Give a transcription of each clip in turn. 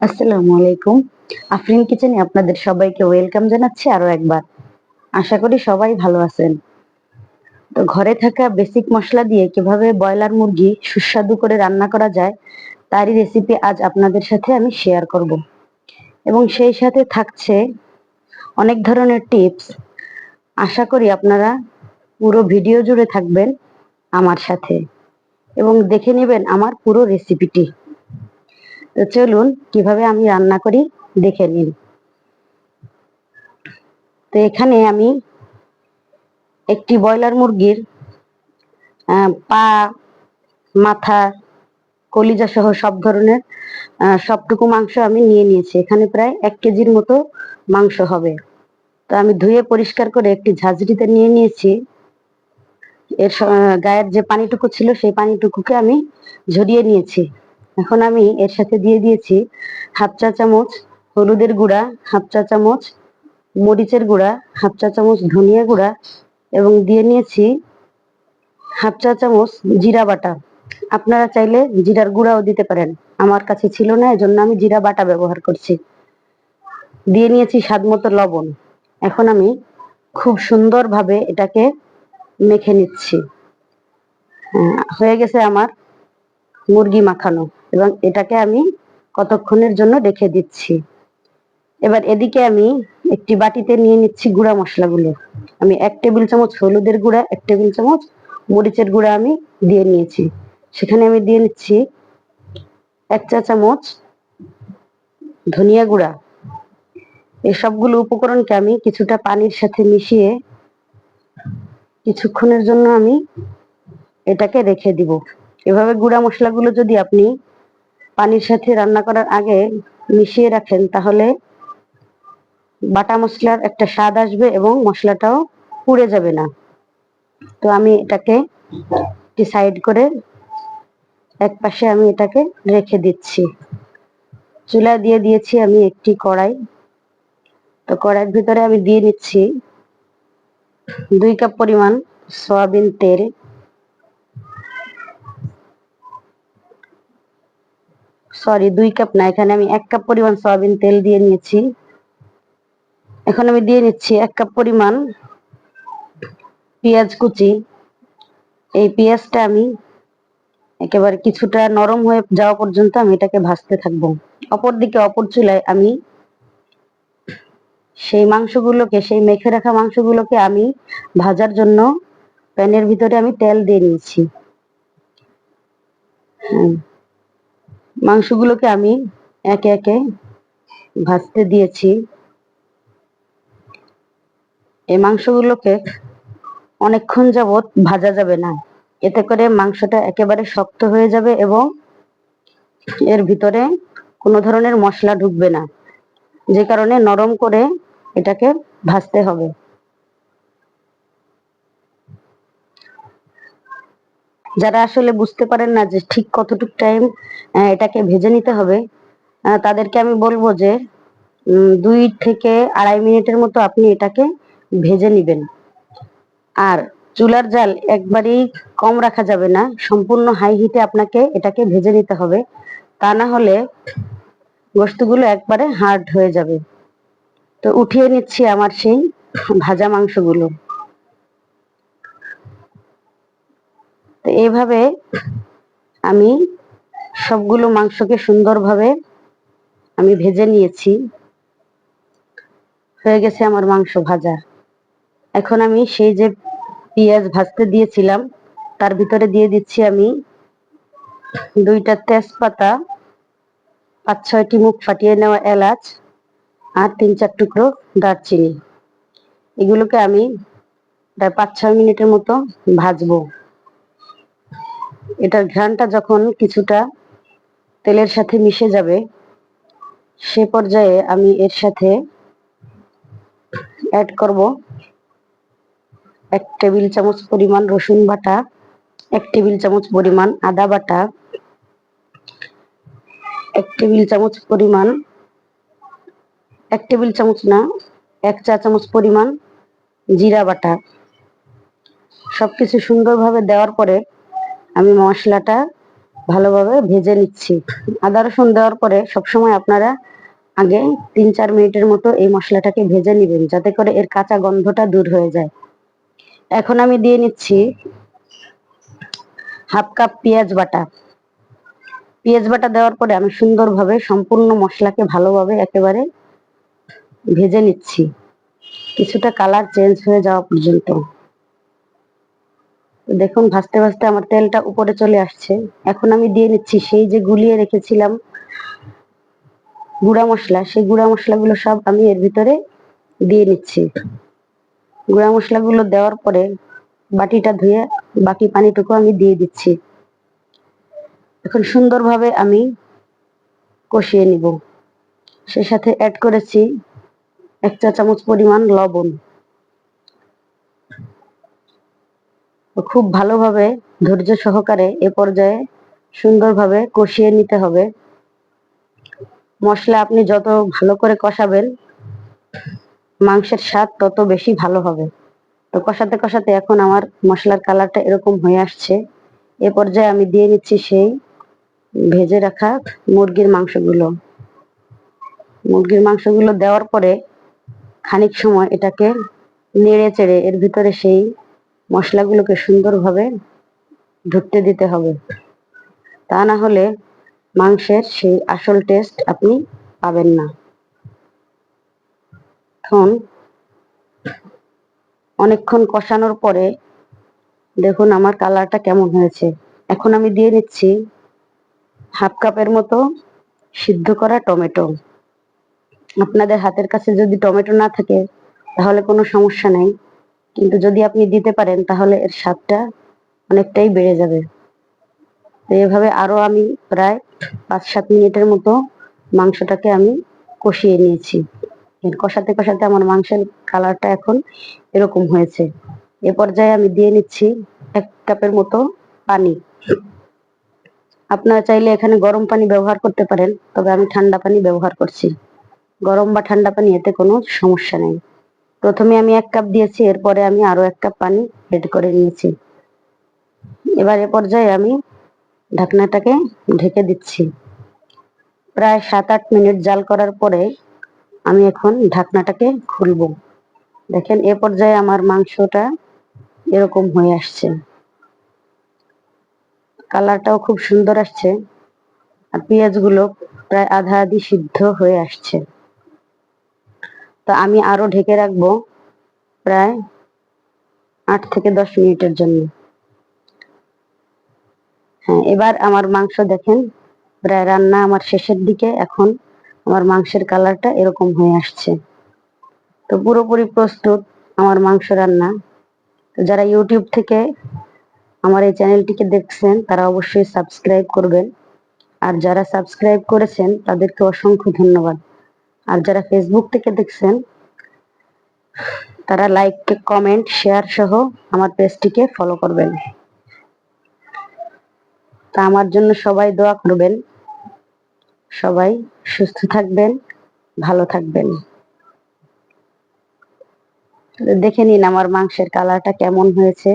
আসসালামু আলাইকুম। আফরিন কিচেনে আপনাদের সবাইকে ওয়েলকাম জানাচ্ছি আরো একবার। আশা করি সবাই ভালো আছেন। তো ঘরে থাকা বেসিক মশলা দিয়ে কিভাবে ব্রয়লার মুরগি সুস্বাদু করে রান্না করা যায় তারই রেসিপি আজ আপনাদের সাথে আমি শেয়ার করব। এবং সেই সাথে থাকছে অনেক ধরনের টিপস। আশা করি আপনারা পুরো ভিডিও জুড়ে থাকবেন আমার সাথে এবং দেখে নেবেন আমার পুরো রেসিপিটি। তো চলুন কিভাবে আমি রান্না করি দেখে নিন। তো এখানে আমি একটি ব্রয়লার মুরগির পা, মাথা, কলিজা সহ সব ধরনের সবটুকু মাংস আমি নিয়ে নিয়েছি। এখানে প্রায় 1 কেজির মতো মাংস হবে। তো আমি ধুয়ে পরিষ্কার করে একটি ঝাঁঝরিতে নিয়ে নিয়েছি। এর গায়ের যে পানিটুকু ছিল সেই পানিটুকুকে আমি ঝরিয়ে নিয়েছি। এখন আমি এর সাথে দিয়ে দিয়েছি 1/2 চা চামচ হলুদের গুঁড়া, 1/2 চা চামচ মরিচের গুঁড়া, 1/2 চা চামচ ধনিয়া গুঁড়া এবং দিয়ে নিয়েছি 1/2 চা চামচ জিরা বাটা। আপনারা চাইলে জিরার গুঁড়াও দিতে পারেন, আমার কাছে ছিল না এজন্য আমি জিরা বাটা ব্যবহার করছি। দিয়ে নিয়েছি স্বাদ মতো লবণ। এখন আমি খুব সুন্দরভাবে এটাকে মেখে নিচ্ছি। হয়ে গেছে আমার মুরগি মাখানো এবং এটাকে আমি কতক্ষণের জন্য রেখে দিচ্ছি। এবার এদিকে আমি একটি বাটিতে নিয়ে নিচ্ছি গুঁড়া মশলাগুলো। আমি 1 টেবিল চামচ হলুদের গুঁড়া, 1 টেবিল চামচ মরিচের গুঁড়া আমি দিয়ে নিয়েছি। সেখানে আমি দিয়ে নিচ্ছি 1 চা চামচ ধনিয়া গুঁড়া। এই সবগুলো উপকরণকে আমি কিছুটা পানির সাথে মিশিয়ে কিছুক্ষণের জন্য আমি এটাকে রেখে দিব। এভাবে গুঁড়া মশলাগুলো যদি আপনি পানির সাথে রান্না করার আগে মিশিয়ে রাখেন তাহলে বাটা মশলার একটা স্বাদ আসবে এবং মশলাটাও পুড়ে যাবে না। তো আমি এটাকে একটি সাইড করে এক পাশে আমি এটাকে রেখে দিচ্ছি। চুলায় দিয়ে দিয়েছি আমি একটি কড়াই। তো কড়াইয়ের ভিতরে আমি দিয়ে নিচ্ছি 2 কাপ পরিমাণ সয়াবিন তেল। সরি, 2 কাপ না, এখানে আমি 1 কাপ পরিমাণ সয়াবিন তেল দিয়ে নিয়েছি। এখন আমি দিয়ে নিচ্ছি 1 কাপ পরিমাণ পেঁয়াজ কুচি। এই পেঁয়াজটা আমি একেবারে কিছুটা নরম হয়ে যাওয়া পর্যন্ত আমি এটাকে ভাজতে থাকবো। অপরদিকে অপর চুলায় আমি সেই মেখে রাখা মাংসগুলোকে আমি ভাজার জন্য প্যানের ভিতরে আমি তেল দিয়ে নিয়েছি। মাংসগুলোকে আমি একে একে ভাজতে দিয়েছি। এই মাংসগুলোকে অনেকক্ষণ যাবত ভাজা যাবে না, এতে করে মাংসটা একেবারে শক্ত হয়ে যাবে এবং এর ভিতরে কোনো ধরনের মশলা ঢুকবে না, যে কারণে নরম করে এটাকে ভাজতে হবে। যারা আসলে বুঝতে পারেন না যে ঠিক কতটুকু টাইম এটাকে ভেজে নিতে হবে, তাদেরকে আমি বলবো যে 2 থেকে 2.5 মিনিটের মতো আপনি এটাকে ভেজে নিবেন। আর চুলার জাল একবারেই কম রাখা যাবে না, সম্পূর্ণ হাই হিটে আপনাকে এটাকে ভেজে নিতে হবে, তা না হলে গোশতগুলো একবারে হার্ড হয়ে যাবে। তো উঠিয়ে নিচ্ছি আমার সেই ভাজা মাংসগুলো। তো এইভাবে আমি সবগুলো মাংসকে সুন্দরভাবে আমি ভেজে নিয়েছি। হয়ে গেছে আমার মাংস ভাজা। এখন আমি সেই যে পেঁয়াজ ভাজতে দিয়েছিলাম তার ভিতরে দিয়ে দিচ্ছি আমি 2টা তেজপাতা, 5-6টি মুখ ফাটিয়ে নেওয়া এলাচ আর 3-4 টুকরো দারচিনি। এগুলোকে আমি প্রায় 5-6 মিনিটের মতো ভাজবো। এটার ঘ্রাণটা যখন কিছুটা তেলের সাথে মিশে যাবে সে পর্যায়ে আমি এর সাথে অ্যাড করব 1 টেবিল চামচ পরিমাণ রসুন বাটা, 1 টেবিল চামচ পরিমাণ আদা বাটা, 1 টেবিল চামচ পরিমাণ 1 টেবিল চামচ না, 1 চা চামচ পরিমাণ জিরা বাটা। সবকিছু সুন্দরভাবে দেওয়ার পরে আমি মশলাটা ভালোভাবে ভেজে নিচ্ছি। আদা রসুন দেওয়ার পরে সবসময় আপনারা আগে 3-4 মিনিটের মতো এই মশলাটাকে ভেজে নিবেন, যাতে করে এর কাঁচা গন্ধটা দূর হয়ে যায়। এখন আমি দিয়ে নিচ্ছি হাফ কাপ পেঁয়াজ বাটা। পেঁয়াজ বাটা দেওয়ার পরে আমি সুন্দরভাবে সম্পূর্ণ মশলাকে ভালোভাবে একেবারে ভেজে নিচ্ছি, কিছুটা কালার চেঞ্জ হয়ে যাওয়া পর্যন্ত। দেখুন ভাজতে ভাজতে আমার তেলটা উপরে চলে আসছে। এখন আমি দিয়ে নিচ্ছি সেই যে গুলিয়ে রেখেছিলাম গুঁড়া মশলা, সেই গুঁড়া মশলাগুলো সব আমি এর ভিতরে দিয়ে নিচ্ছি। গুঁড়া মশলাগুলো দেওয়ার পরে বাটিটা ধুয়ে বাকি পানিটুকু আমি দিয়ে দিচ্ছি। এখন সুন্দরভাবে আমি কষিয়ে নিব। সে সাথে অ্যাড করেছি 1 চা চামচ পরিমাণ লবণ। খুব ভালোভাবে ধৈর্য সহকারে এ পর্যায়ে সুন্দরভাবে কষিয়ে নিতে হবে। মশলা আপনি যত ভালো করে কষাবেন মাংসের স্বাদ তত বেশি ভালো হবে। তো কষাতে কষাতে এখন আমার মশলার কালারটা এরকম হয়ে আসছে। এ পর্যায়ে আমি দিয়ে নিচ্ছি সেই ভেজে রাখা মুরগির মাংসগুলো। মুরগির মাংসগুলো দেওয়ার পরে খানিক সময় এটাকে নেড়ে চেড়ে এর ভিতরে সেই মশলাগুলোকে সুন্দরভাবে ঢুকতে দিতে হবে, তা না হলে মাংসের সেই আসল টেস্ট আপনি পাবেন না। এখন অনেকক্ষণ কষানোর পরে দেখুন আমার কালারটা কেমন হয়েছে। এখন আমি দিয়ে নিচ্ছি হাফ কাপের মতো সিদ্ধ করা টমেটো। আপনাদের হাতের কাছে যদি টমেটো না থাকে তাহলে কোনো সমস্যা নেই, কিন্তু যদি আপনি দিতে পারেন তাহলে এর স্বাদটা অনেকটাই বেড়ে যাবে। তো এভাবে আরো আমি প্রায় 5-7 মিনিটের মতো মাংসটাকে আমি কষিয়ে নিয়েছি। কষাতে কষাতে আমার মাংসের কালারটা এখন এরকম হয়েছে। এ পর্যায়ে আমি দিয়ে নিচ্ছি 1 কাপের মতো পানি। আপনারা চাইলে এখানে গরম পানি ব্যবহার করতে পারেন, তবে আমি ঠান্ডা পানি ব্যবহার করছি। গরম বা ঠান্ডা পানি এতে কোনো সমস্যা নেই। প্রথমে আমি 1 কাপ দিয়েছি, এরপরে আমি আরো 1 কাপ পানি এড করে নিয়েছি। এবার এ পর্যায়ে আমি ঢাকনাটাকে ঢেকে দিচ্ছি। প্রায় 7-8 মিনিট জাল করার পরে আমি এখন ঢাকনাটাকে খুলবো। দেখেন এ পর্যায়ে আমার মাংসটা এরকম হয়ে আসছে, কালারটাও খুব সুন্দর আসছে, আর পেঁয়াজগুলো প্রায় আধা আধি সিদ্ধ হয়ে আসছে। তো আমি আরো ঢেকে রাখবো প্রায় 8 থেকে 10 মিনিটের জন্য। হ্যাঁ, এবার আমার মাংস দেখেন প্রায় রান্না আমার শেষের দিকে। এখন আমার মাংসের কালারটা এরকম হয়ে আসছে। তো পুরোপুরি প্রস্তুত আমার মাংস রান্না। তো যারা ইউটিউব থেকে আমার এই চ্যানেলটিকে দেখছেন তারা অবশ্যই সাবস্ক্রাইব করবেন, আর যারা সাবস্ক্রাইব করেছেন তাদেরকে অসংখ্য ধন্যবাদ। আর যারা ফেসবুক থেকে দেখছেন তারা লাইক, কমেন্ট, শেয়ার সহ আমার পেজটিকে ফলো করবেন। তা আমার জন্য সবাই দোয়া করবেন। সবাই সুস্থ থাকবেন, ভালো থাকবেন। দেখে নিন আমার মাংসের কালারটা কেমন হয়েছে।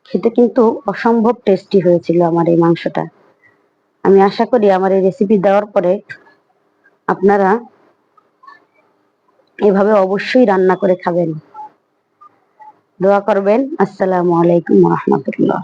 খেতে কিন্তু অসম্ভব টেস্টি হয়েছিল আমার এই মাংসটা। আমি আশা করি আমার এই রেসিপি দেওয়ার পরে আপনারা এভাবে অবশ্যই রান্না করে খাবেন। দোয়া করবেন। আসসালামু আলাইকুম ওয়া রাহমাতুল্লাহ।